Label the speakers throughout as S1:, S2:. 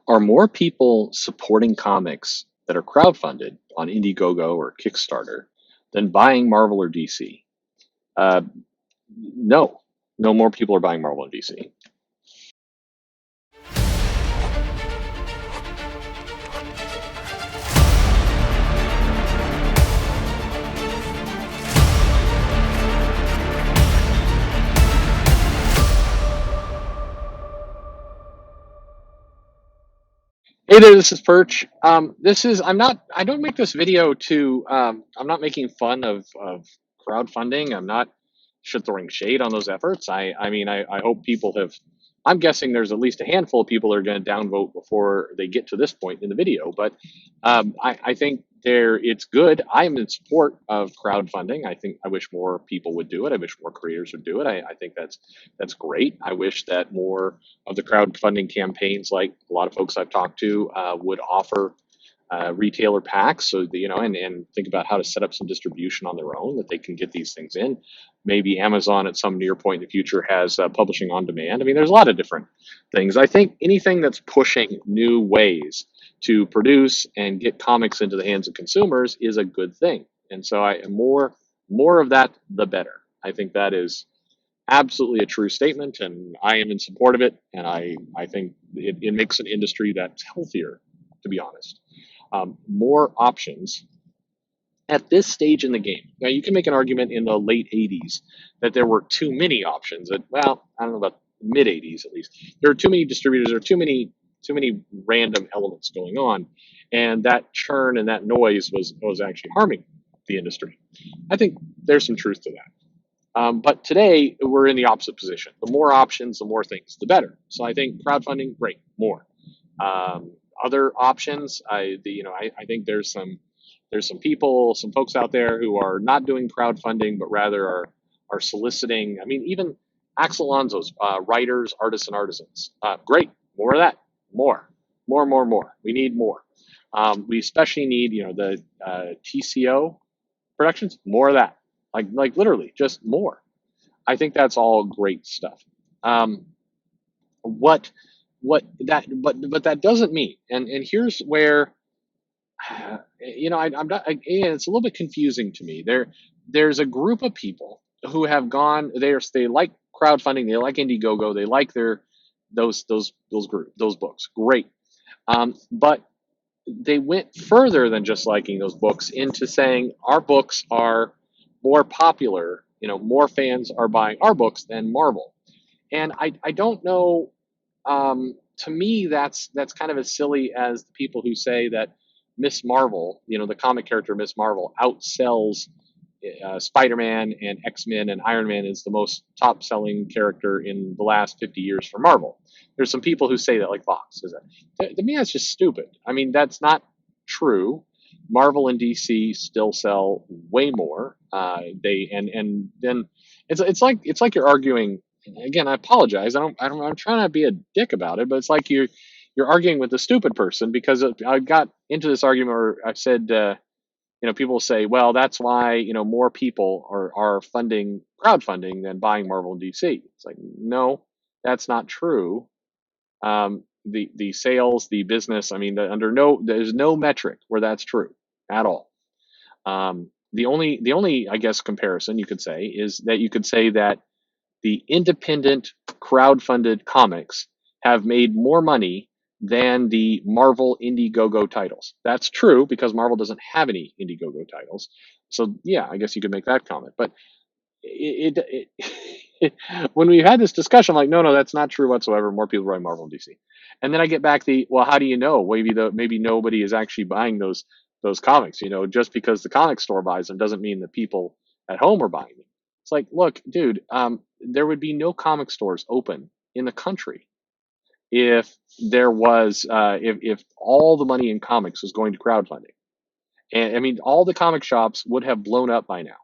S1: Are more people supporting comics that are crowdfunded on Indiegogo or Kickstarter than buying Marvel or DC? Uh, no, no more people are buying Marvel and DC. Hey there, this is Perch. I don't make this video I'm not making fun of crowdfunding. I'm not throwing shade on those efforts. I hope people have, I'm guessing there's at least a handful of people that are going to downvote before they get to this point in the video. But I think it's good. I'm in support of crowdfunding. I wish more people would do it. I wish more creators would do it. I think that's great. I wish that more of the crowdfunding campaigns, like a lot of folks I've talked to, would offer retailer packs, so that, and think about how to set up some distribution on their own that they can get these things in. Maybe Amazon at some near point in the future has publishing on demand. I mean, there's a lot of different things. I think anything that's pushing new ways to produce and get comics into the hands of consumers is a good thing. And so more of that, the better. I think that is absolutely a true statement, and I am in support of it. And I think it makes an industry that's healthier, to be honest. More options at this stage in the game. Now, you can make an argument in the late 80s that there were too many options. Well, I don't know about mid 80s at least. There are too many distributors. There are too many random elements going on, and that churn and that noise was actually harming the industry. I think there's some truth to that. But today we're in the opposite position. The more options, the more things, the better. So I think crowdfunding, great, more. Other options, I think there's some people, some folks out there who are not doing crowdfunding, but rather are soliciting. I mean, even Axel Alonso's writers, artists, and artisans. Great, more of that, more. We need more. We especially need, the TCO productions, more of that. Like literally, just more. I think that's all great stuff. Um, what but that doesn't mean, and here's where I'm not, again, it's a little bit confusing to me. There's a group of people who have gone, they like crowdfunding, they like Indiegogo, they like those books, great. But they went further than just liking those books into saying our books are more popular, more fans are buying our books than Marvel. And I don't know. To me, that's kind of as silly as the people who say that Miss Marvel, the comic character Miss Marvel, outsells Spider-Man and X-Men, and Iron Man is the most top-selling character in the last 50 years for Marvel. There's some people who say that, like Fox says that. To me, that's just stupid. I mean, that's not true. Marvel and DC still sell way more. And then it's like you're arguing. Again, I apologize. I'm trying not to be a dick about it, but it's like you're arguing with a stupid person, because I got into this argument where I've said, people say, well, that's why, more people are funding crowdfunding than buying Marvel and DC. It's like, no, that's not true. The sales, the business, I mean, there's no metric where that's true at all. The only, I guess, comparison you could say is that you could say that the independent crowdfunded comics have made more money than the Marvel Indiegogo titles. That's true, because Marvel doesn't have any Indiegogo titles. So yeah, I guess you could make that comment. But when we had this discussion, I'm like, no, that's not true whatsoever. More people buy Marvel and DC. And then I get back well, how do you know? Maybe nobody is actually buying those comics. Just because the comic store buys them doesn't mean that people at home are buying them. It's like, look, dude, there would be no comic stores open in the country if there was if all the money in comics was going to crowdfunding. And I mean, all the comic shops would have blown up by now.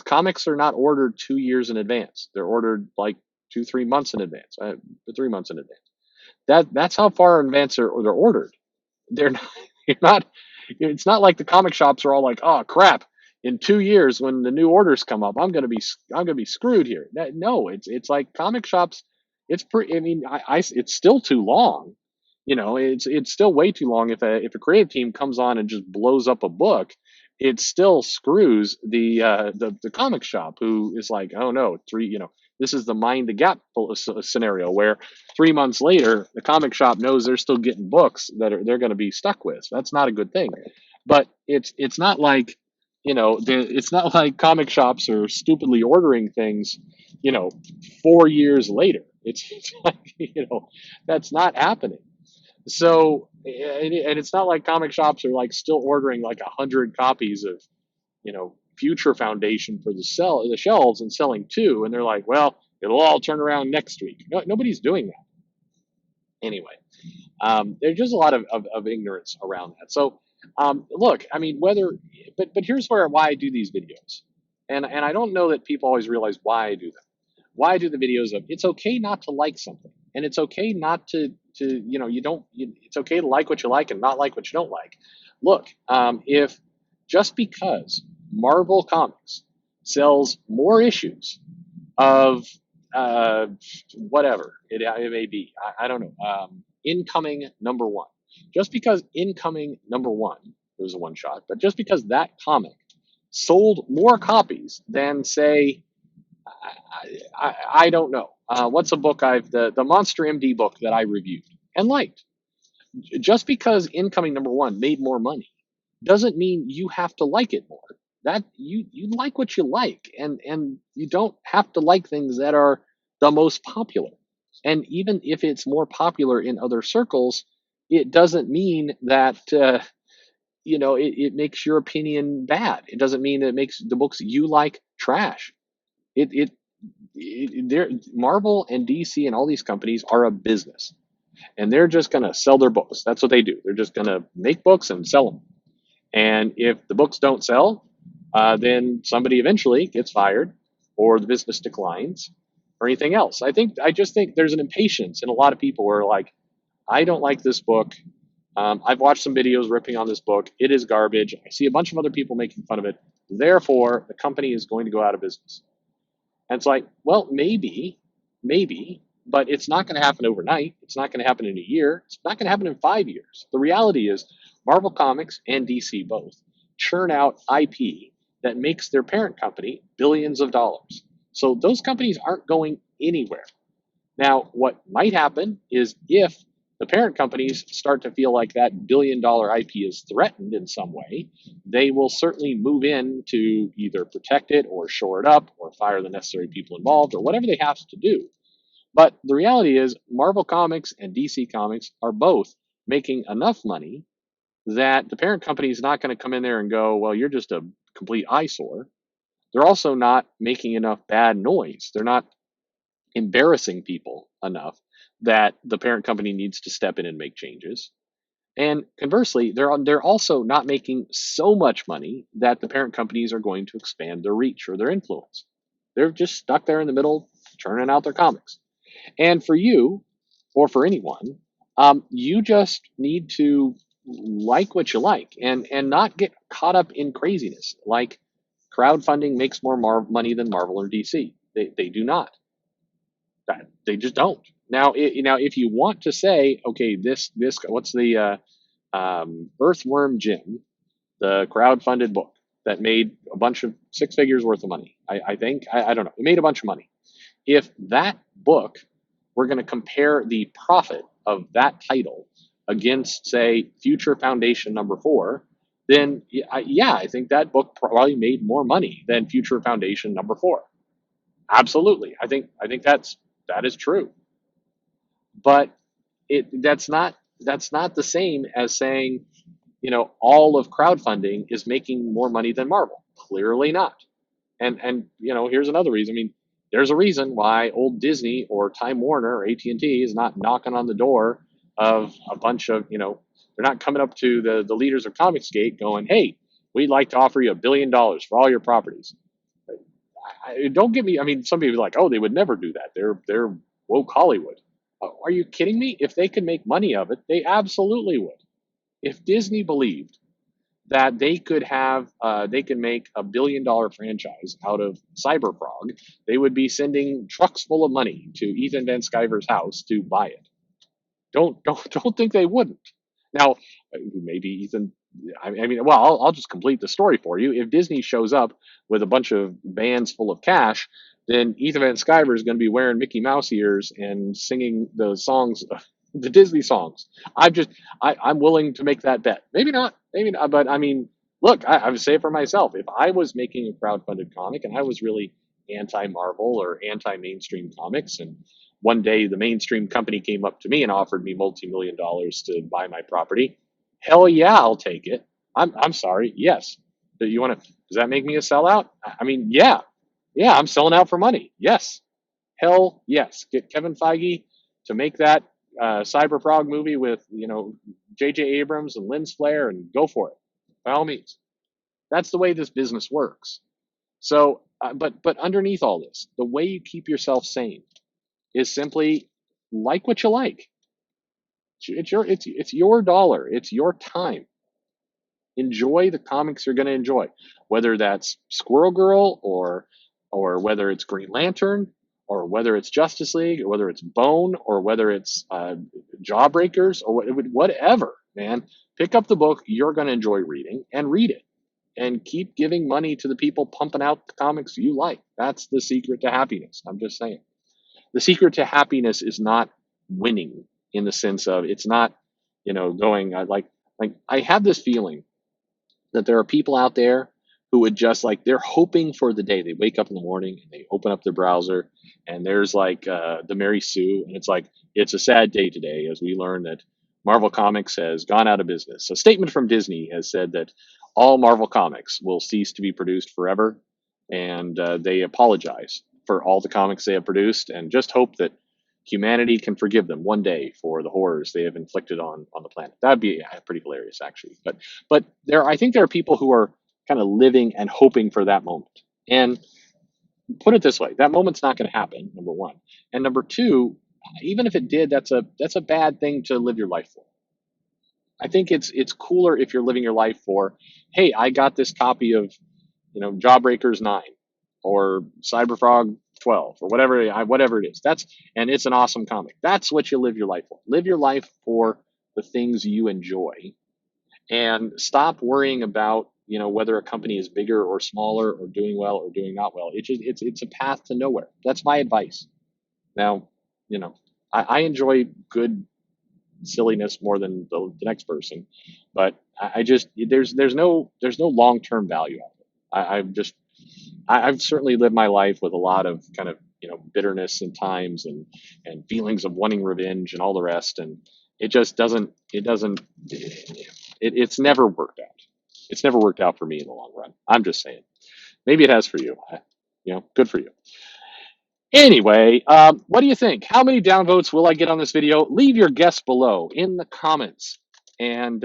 S1: Comics are not ordered 2 years in advance. They're ordered like 2-3 months in advance, 3 months in advance. That's how far in advance they're ordered. They're not, you're not. It's not like the comic shops are all like, oh crap, in 2 years when the new orders come up, I'm gonna be screwed here. No, it's like comic shops. It's pretty. I mean, it's still too long. it's still way too long. If a creative team comes on and just blows up a book, it still screws the comic shop, who is like, oh no, this is the mind the gap scenario where 3 months later the comic shop knows they're still getting books that they're going to be stuck with. So that's not a good thing. But it's not like, it's not like comic shops are stupidly ordering things, 4 years later. It's like, that's not happening. So, and it's not like comic shops are like still ordering like 100 copies of, Future Foundation for the shelves and selling two, and they're like, well, it'll all turn around next week. No, nobody's doing that anyway. There's just a lot of ignorance around that. So, look, I mean, but here's why I do these videos, and I don't know that people always realize why I do them. Why I do the videos of, it's okay not to like something, and it's okay not to it's okay to like what you like and not like what you don't like. Look, if just because Marvel Comics sells more issues of whatever it may be, I don't know, incoming number one, just because incoming number one, it was a one shot, but just because that comic sold more copies than, say, I don't know. What's a book the Monster MD book that I reviewed and liked? Just because incoming number one made more money doesn't mean you have to like it more. That you like what you like, and you don't have to like things that are the most popular. And even if it's more popular in other circles, it doesn't mean that it makes your opinion bad. It doesn't mean that it makes the books you like trash. It Marvel and DC and all these companies are a business, and they're just going to sell their books. That's what they do. They're just going to make books and sell them. And if the books don't sell, then somebody eventually gets fired, or the business declines, or anything else. I just think there's an impatience in a lot of people where, like, I don't like this book. I've watched some videos ripping on this book. It is garbage. I see a bunch of other people making fun of it. Therefore, the company is going to go out of business. And it's like, well, maybe, but it's not going to happen overnight. It's not going to happen in a year. It's not going to happen in 5 years. The reality is Marvel Comics and DC both churn out IP that makes their parent company billions of dollars. So those companies aren't going anywhere. Now, what might happen is if the parent companies start to feel like that billion-dollar IP is threatened in some way, they will certainly move in to either protect it or shore it up or fire the necessary people involved or whatever they have to do. But the reality is Marvel Comics and DC Comics are both making enough money that the parent company is not going to come in there and go, well, you're just a complete eyesore. They're also not making enough bad noise. They're not embarrassing people enough that the parent company needs to step in and make changes. And conversely, they're also not making so much money that the parent companies are going to expand their reach or their influence. They're just stuck there in the middle, churning out their comics. And for you, or for anyone, you just need to like what you like and not get caught up in craziness. Like, crowdfunding makes more money than Marvel or DC. They do not. They just don't. Now, if you want to say, okay, this what's the Earthworm Jim, the crowdfunded book that made a bunch of 6 figures worth of money. I think I don't know. It made a bunch of money. If that book, we're going to compare the profit of that title against, say, Future Foundation number 4, then I think that book probably made more money than Future Foundation number 4. Absolutely, I think that is true. But that's not the same as saying, all of crowdfunding is making more money than Marvel. Clearly not. And here's another reason. I mean, there's a reason why old Disney or Time Warner or AT&T is not knocking on the door of a bunch of, they're not coming up to the leaders of Comicsgate going, hey, we'd like to offer you $1 billion for all your properties. Don't get me. I mean, some people are like, oh, they would never do that. They're woke Hollywood. Are you kidding me? If they could make money of it, they absolutely would. If Disney believed that they could make $1 billion franchise out of Cyberfrog, they would be sending trucks full of money to Ethan Van Sciver's house to buy it. Don't think they wouldn't. Now, maybe Ethan. I mean, well, I'll just complete the story for you. If Disney shows up with a bunch of vans full of cash, then Ethan Van Sciver is going to be wearing Mickey Mouse ears and singing the songs, the Disney songs. I'm willing to make that bet. Maybe not. But I mean, look, I would say it for myself. If I was making a crowdfunded comic and I was really anti Marvel or anti mainstream comics, and one day the mainstream company came up to me and offered me multi-million dollars to buy my property, hell yeah, I'll take it. I'm sorry, yes. Do you want to? Does that make me a sellout? I mean, yeah, yeah, I'm selling out for money. Yes, hell yes. Get Kevin Feige to make that Cyberfrog movie with J.J. Abrams and Lens Flare, and go for it by all means. That's the way this business works. So, but underneath all this, the way you keep yourself sane is simply like what you like. It's your dollar. It's your time. Enjoy the comics you're going to enjoy, whether that's Squirrel Girl or whether it's Green Lantern or whether it's Justice League or whether it's Bone or whether it's Jawbreakers or whatever. Man, pick up the book you're going to enjoy reading and read it, and keep giving money to the people pumping out the comics you like. That's the secret to happiness. I'm just saying. The secret to happiness is not winning, in the sense of, it's not going like I have this feeling that there are people out there who would just, like, they're hoping for the day they wake up in the morning and they open up their browser and there's like the Mary Sue, and it's like, it's a sad day today as we learn that Marvel Comics has gone out of business. A statement from Disney has said that all Marvel Comics will cease to be produced forever, and they apologize for all the comics they have produced and just hope that humanity can forgive them one day for the horrors they have inflicted on the planet. That'd be pretty hilarious, actually. But I think there are people who are kind of living and hoping for that moment. And put it this way, that moment's not going to happen. Number one, and number two, even if it did, that's a bad thing to live your life for. I think it's cooler if you're living your life for, hey, I got this copy of Jawbreakers 9 or Cyberfrog 12 or whatever it is. And it's an awesome comic. That's what you live your life for. Live your life for the things you enjoy, and stop worrying about whether a company is bigger or smaller or doing well or doing not well. It's a path to nowhere. That's my advice. Now, I enjoy good silliness more than the next person, but I just there's no long term value out of it. I've certainly lived my life with a lot of kind of bitterness and times and feelings of wanting revenge and all the rest, and it's never worked out. It's never worked out for me in the long run. I'm just saying. Maybe it has for you. Good for you. Anyway, what do you think? How many downvotes will I get on this video? Leave your guess below in the comments, and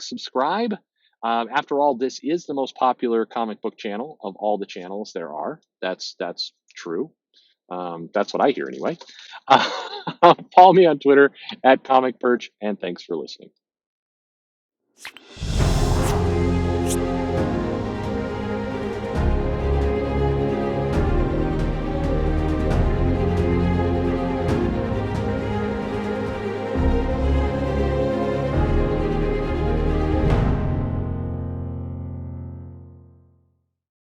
S1: subscribe. After all, this is the most popular comic book channel of all the channels there are. That's true. That's what I hear anyway. Follow me on Twitter @ComicPerch, and thanks for listening.